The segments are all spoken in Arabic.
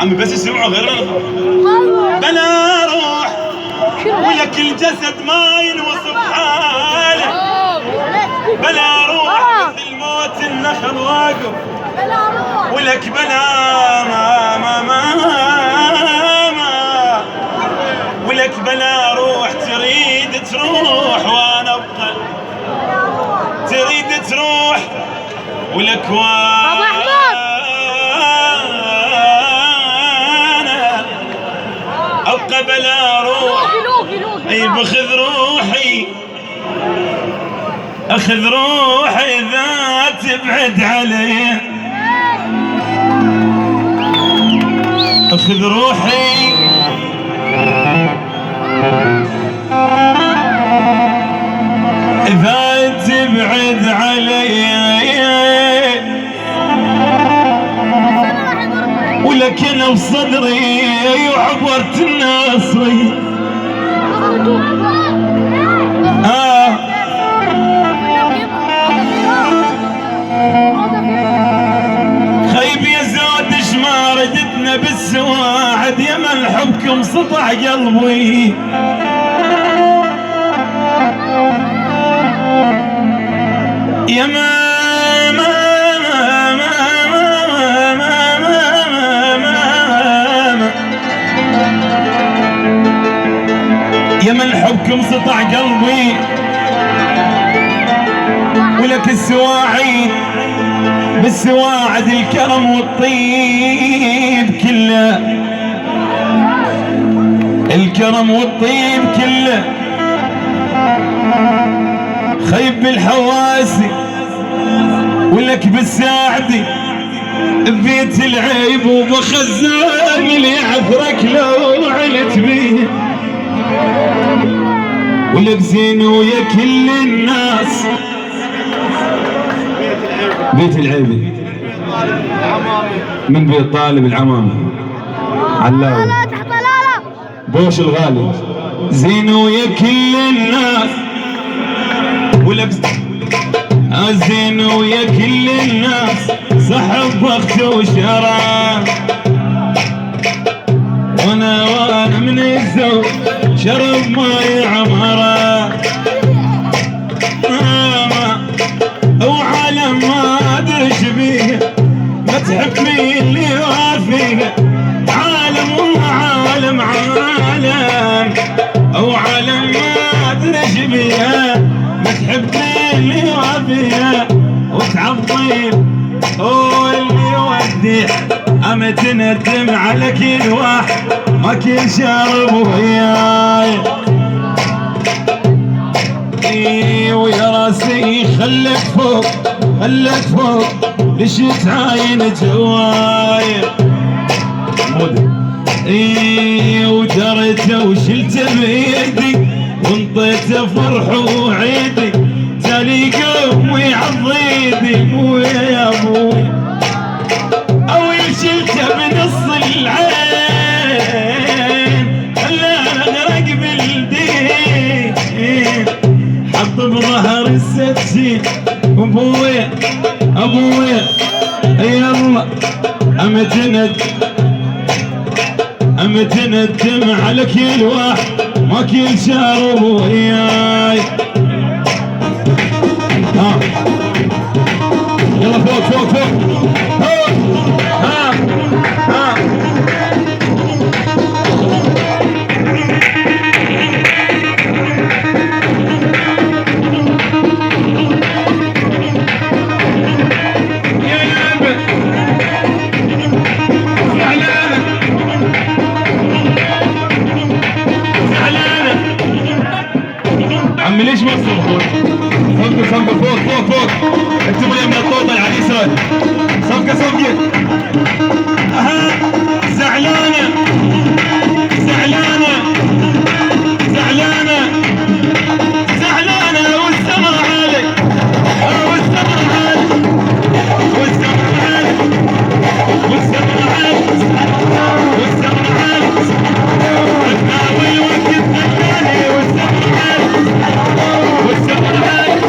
عمي بس يسمعوا غير بلا روح ولك الجسد ما ينوصف حاله، بلا روح مثل موت النخل واقف، ولك بلا ما ولك بلا روح تريد تروح وانا ابقى، تريد تروح ولك وانا ابقى بلا روح. اي باخذ روحي، اخذ روحي اذا تبعد علي، اخذ روحي اذا تبعد علي، ولكن بصدري وعبرت الناصري. خيب يا زود اش ما ردتنا بالسواعد، يا من حبكم سطع قلبي، يا يا من حبكم سطع قلبي، ولك السواعد بالسواعد الكرم والطيب كله، الكرم والطيب كله. خيب بالحواسي ولك بالساعدي ببيت العيب، وبخزان اللي عثرك لو علت بيه، ولك زين ويا كل الناس. بيت العيب من بيت طالب العمامي علاوي بوش الغالي، زين ويا كل الناس، ولك زين ويا كل الناس، صحب وقت وشراب، وانا من الزوج شرب ماي عمره، وعالم ما ادري شبيه، ما تحب مين اللي وافيه، عالم وعالم عالم، او عالم ما ادري شبيه، ما تحب مين اللي وافيه، وتعظيم هو اللي يوديه، اما تندم على كل واحد ما كل شرب وياي، ويا راسي خلك فوق خلك فوق، ليش تعاين جواي ودرته وشلته بيدي، وانطيته فرح وعيدي، تالي قومي عضيدي مو يا ابوي، او شلته بنص العين خلاني اغرق بالدين، حط بظهر السكسين ابويا ابويا يلا، اما تندم على كل واحد ما كل شرب وياي. يلا فوق فوق فوق فوق. عمي ليش ما تصرخون؟ صفقة صفقة فوق فوق فوق، اكتبوا لي من الطوطة على اليسار، صفقة صفقة. زعلانة زعلانة زعلانة زعلانة، والسمر عالي والسمر عالي والسمر عالي والسمر عالي والسمر عالي، عتناوي وقت الثاني والسمر عالي والسمر عالي.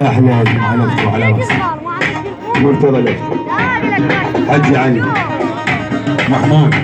احمد على وعلى راسي مرتضى لك حجي علي محمود